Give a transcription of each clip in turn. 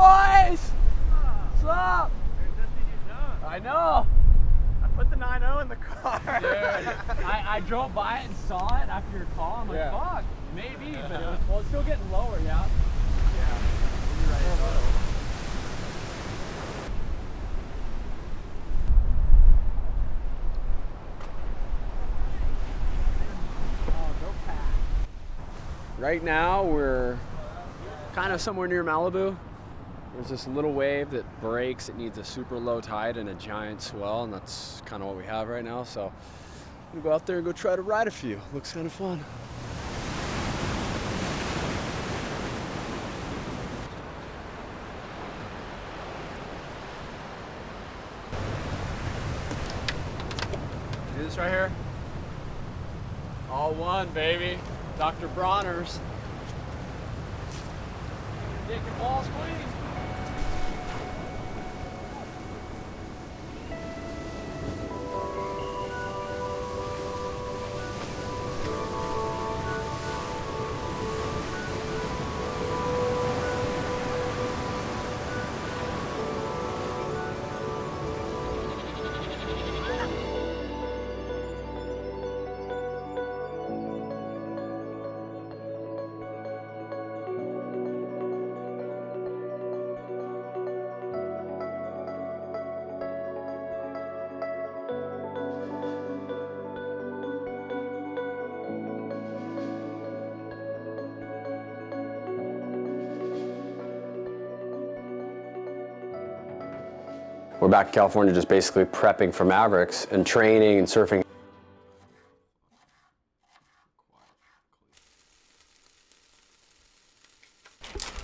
boys? What's up? I know. I put the 9.0 in the car. Dude, I drove by it and saw it after your call. I'm like, fuck, maybe, but it was, well, it's still getting lower, yeah? Yeah, you're right. Right now, we're kind of somewhere near Malibu. There's this little wave that breaks. It needs a super low tide and a giant swell, and that's kind of what we have right now. So I'm gonna go out there and go try to ride a few. Looks kind of fun. Do this right here. All one, baby. Dr. Bronner's. Dick and ball squeeze. We're back in California just basically prepping for Mavericks and training and surfing.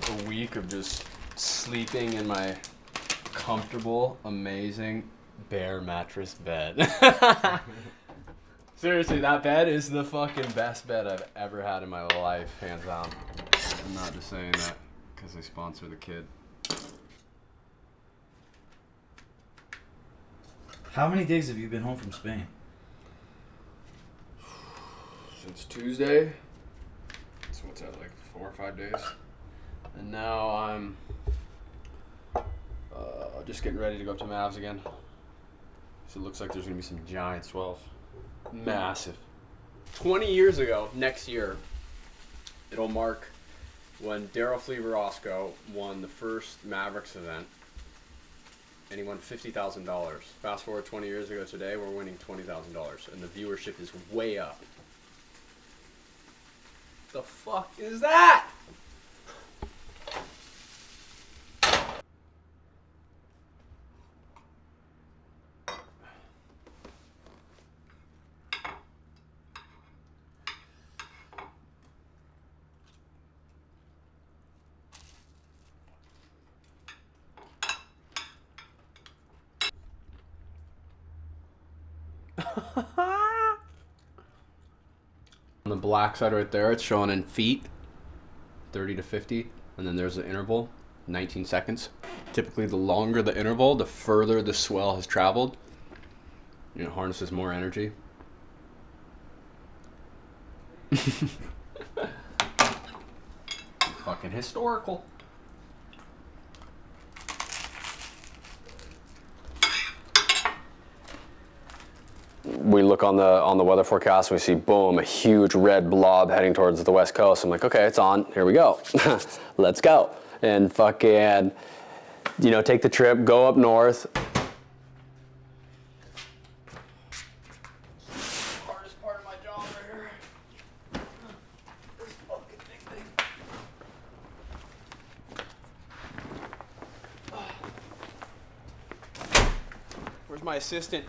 A week of just sleeping in my comfortable, amazing bare mattress bed. Seriously, that bed is the fucking best bed I've ever had in my life, hands down. I'm not just saying that because they sponsor the kid. How many days have you been home from Spain? Since Tuesday. So what's that, like 4 or 5 days? And now I'm just getting ready to go up to Mavs again. So it looks like there's gonna be some giant swells. Massive. 20 years ago, next year, it'll mark when Daryl Fleaver-Osco won the first Mavericks event. And he won $50,000. Fast forward 20 years ago today, we're winning $20,000, and the viewership is way up. The fuck is that? On the black side right there, it's showing in feet, 30 to 50, and then there's the interval, 19 seconds. Typically, the longer the interval, the further the swell has traveled. You know, harnesses more energy. Fucking historical. We look on the weather forecast, we see, boom, a huge red blob heading towards the west coast. I'm like, okay, it's on, here we go. Let's go. And fucking, you know, take the trip, go up north. Hardest part of my job right here. This fucking big thing. Where's my assistant?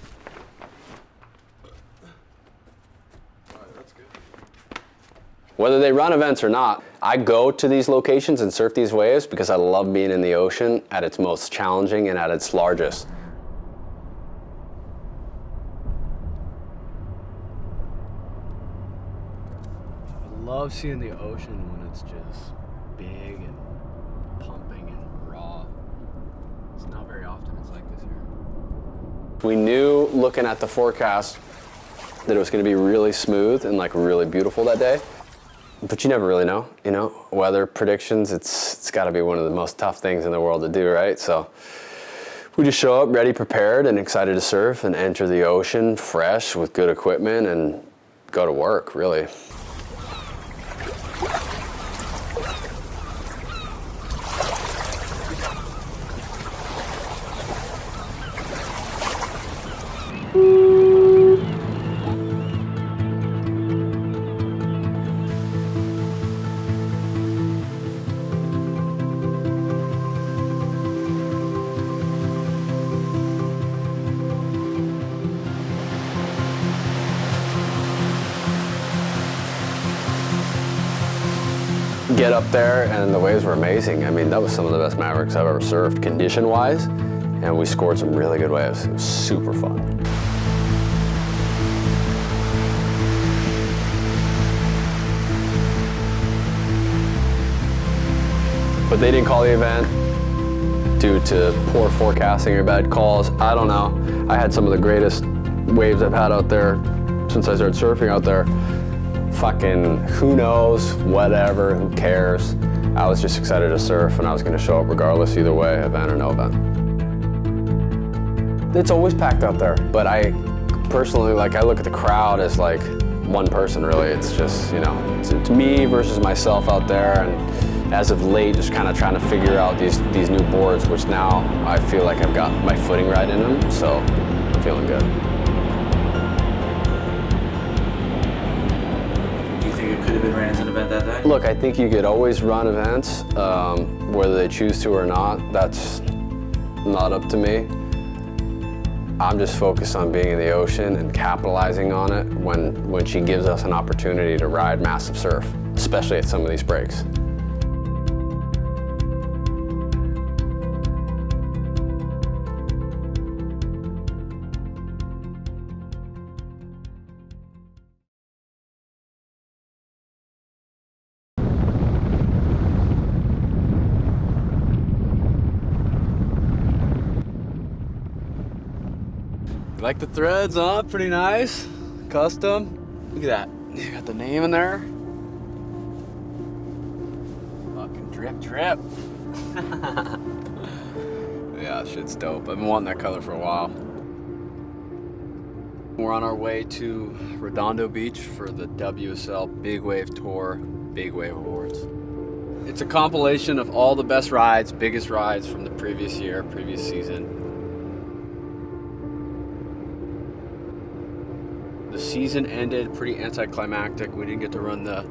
Whether they run events or not, I go to these locations and surf these waves because I love being in the ocean at its most challenging and at its largest. I love seeing the ocean when it's just big and pumping and raw. It's not very often it's like this here. We knew looking at the forecast that it was going to be really smooth and like really beautiful that day. But you never really know, you know? Weather predictions, it's got to be one of the most tough things in the world to do, right? So we just show up ready, prepared, and excited to surf and enter the ocean fresh with good equipment and go to work, really. Get up there and the waves were amazing. I mean, that was some of the best Mavericks I've ever surfed condition-wise, and we scored some really good waves. It was super fun. But they didn't call the event due to poor forecasting or bad calls. I don't know. I had some of the greatest waves I've had out there since I started surfing out there. Fucking who knows, whatever, who cares. I was just excited to surf and I was gonna show up regardless either way, event or no event. It's always packed out there, but I personally, like, I look at the crowd as like one person really. It's just, you know, it's me versus myself out there, and as of late, just kind of trying to figure out these new boards, which now I feel like I've got my footing right in them, so I'm feeling good. Could have been ran as an event that day? Look, I think you could always run events, whether they choose to or not. That's not up to me. I'm just focused on being in the ocean and capitalizing on it when she gives us an opportunity to ride massive surf, especially at some of these breaks. You like the threads, huh? Pretty nice. Custom. Look at that. You got the name in there. Fucking drip, drip. Yeah, shit's dope. I've been wanting that color for a while. We're on our way to Redondo Beach for the WSL Big Wave Tour Big Wave Awards. It's a compilation of all the best rides, biggest rides from the previous year, previous season. The season ended pretty anticlimactic. We didn't get to run the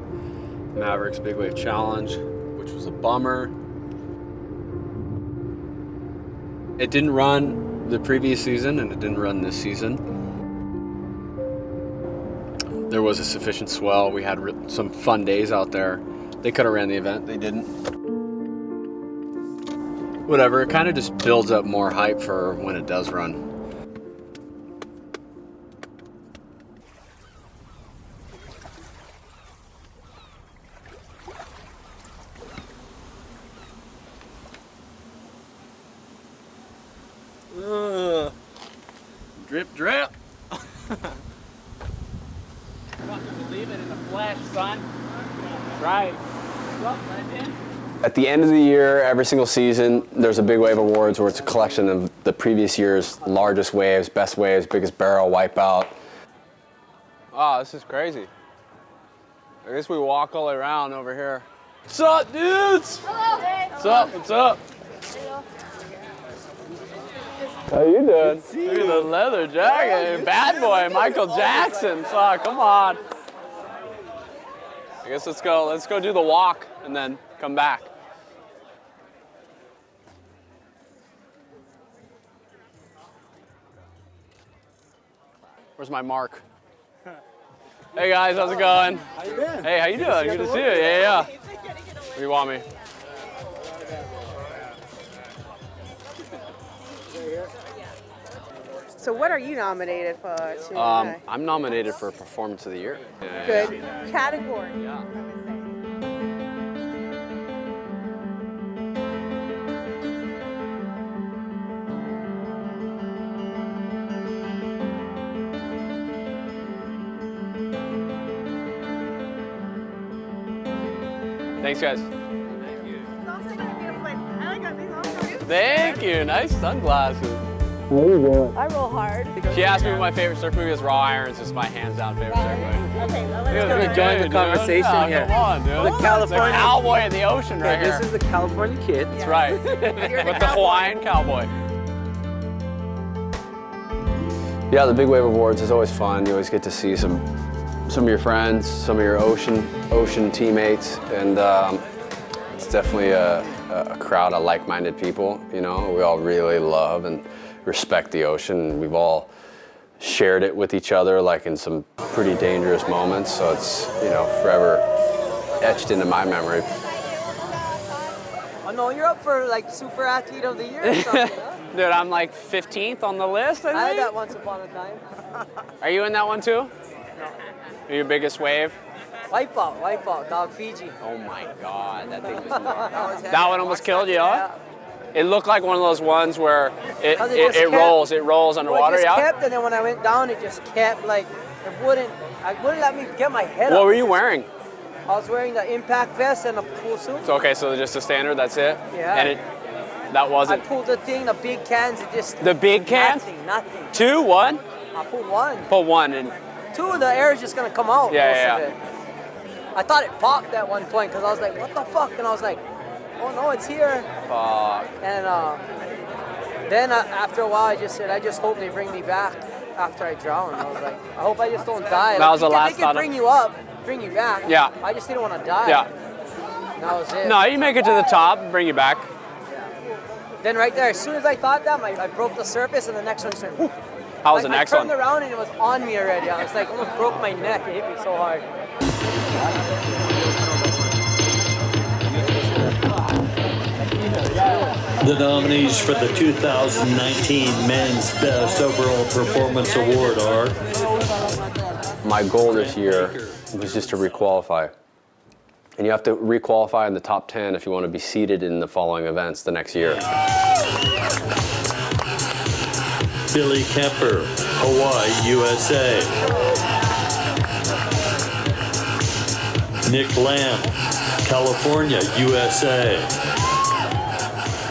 Mavericks Big Wave Challenge, which was a bummer. It didn't run the previous season and it didn't run this season. There was a sufficient swell. We had some fun days out there. They could have ran the event, they didn't. Whatever, it kind of just builds up more hype for when it does run. Drip, drip. Fucking believe it in the flesh, son. Right. What's up, legend? At the end of the year, every single season, there's a Big Wave Awards where it's a collection of the previous year's largest waves, best waves, biggest barrel, wipeout. Oh, this is crazy. I guess we walk all the way around over here. What's up, dudes? Hello. Hey. What's up? What's up? How you doing? Look at the leather jacket. Bad boy, Michael Jackson. Fuck, come on. I guess let's go do the walk and then come back. Where's my mark? Hey guys, how's it going? How you been? Hey, how you doing? Good to see you. Yeah. Where do you want me? So what are you nominated for tonight? I'm nominated for Performance of the Year. Good category. Yeah. Thanks, guys. Thank you. Nice sunglasses. I roll hard. She asked me what my favorite surf movie is. Raw Irons is my hands down favorite surf movie. Okay, well, Dude, let's dude, join the dude, conversation no, here. Come on, dude. The California- The cowboy in the ocean right Okay, here. this is the California kid. That's right. With the Hawaiian cowboy. Yeah, the Big Wave Awards is always fun. You always get to see some of your friends, some of your ocean teammates, and it's definitely a crowd of like-minded people. You know, we all really love and respect the ocean, and we've all shared it with each other, like in some pretty dangerous moments. So it's, you know, forever etched into my memory. Oh no, you're up for like Super Athlete of the Year or something, huh? Dude, I'm like 15th on the list, I I had think. that once upon a time. Are you in that one too? Are you biggest wave? Wipeout, dog Fiji. Oh my God, that thing was nuts. That one almost killed you, huh? It looked like one of those ones where it rolls underwater, Well, it just yeah? kept, and then when I went down, it just kept like, it wouldn't let me get my head up. What were you wearing? I was wearing the impact vest and a pool suit. So, okay, so just a standard, that's it? Yeah. And that I wasn't, pulled the thing, the big cans, it just... the big cans? Nothing. 2, 1? I pulled one. Put 1 and, 2, the air is just gonna come out, Yeah, most yeah, of it. I thought it popped at one point, because I was like, what the fuck? And I was like, oh no, it's here. fuck. And then after a while, I just said, I just hope they bring me back after I drown. I was like, I hope I just don't die. That was the last They thought can of- bring you up, bring you back. Yeah. I just didn't want to die. Yeah. And that was it. No, you make it to the top and bring you back. Then right there, as soon as I thought that, I broke the surface, and the next one just went, whoo. How was the next I turned one? around and it was on me already. I was like, almost broke my neck. It hit me so hard. The nominees for the 2019 Men's Best Overall Performance Award are My goal this year was just to requalify. And you have to requalify in the top 10 if you want to be seated in the following events the next year. Billy Kemper, Hawaii, USA. Nic Lamb, California, USA.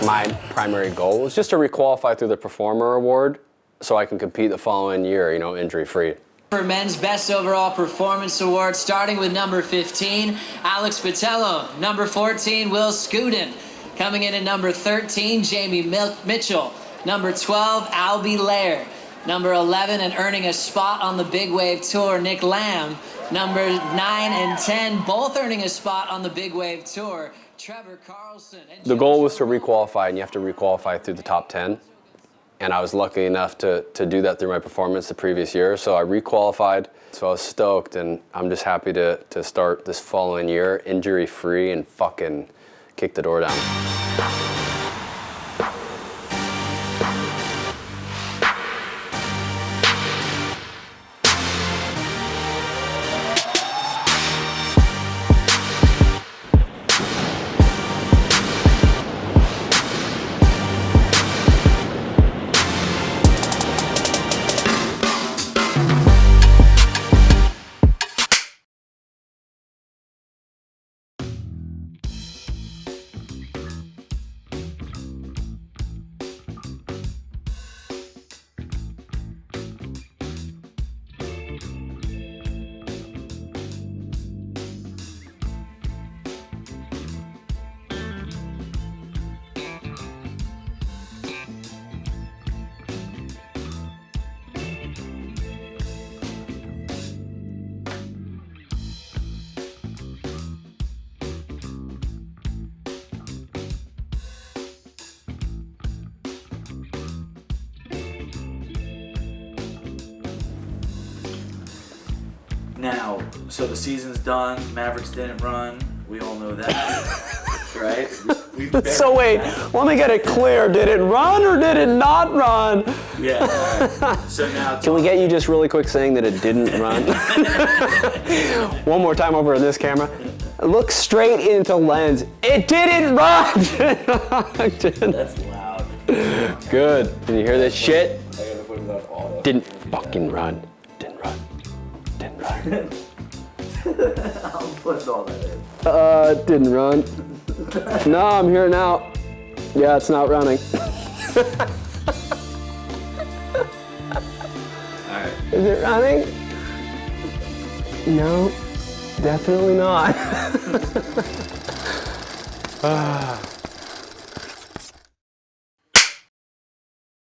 My primary goal was just to requalify through the Performer Award so I can compete the following year, you know, injury-free. For Men's Best Overall Performance Award, starting with number 15, Alex Patello. Number 14, Will Scudin. Coming in at number 13, Jamie Mitchell. Number 12, Albie Laird. Number 11, and earning a spot on the Big Wave Tour, Nic Lamb. Number 9 and 10, both earning a spot on the Big Wave Tour, Trevor Carlson. The goal was to requalify, and you have to requalify through the top 10. And I was lucky enough to do that through my performance the previous year. So I requalified, so I was stoked, and I'm just happy to start this following year injury-free and fucking kick the door down. Now, so the season's done. Mavericks didn't run. We all know that, right? So wait, let me get it clear. Did it run or did it not run? Yeah. All right. So now, Can we get you just really quick saying that it didn't run? One more time over in this camera. Look straight into lens. It didn't run! That's loud. Good. Did you hear this shit? I gotta put it on auto. Didn't fucking run. Didn't run. Didn't run. I'm putting all that in. It didn't run. No, I'm here now. Yeah, it's not running. Alright. Is it running? No, definitely not.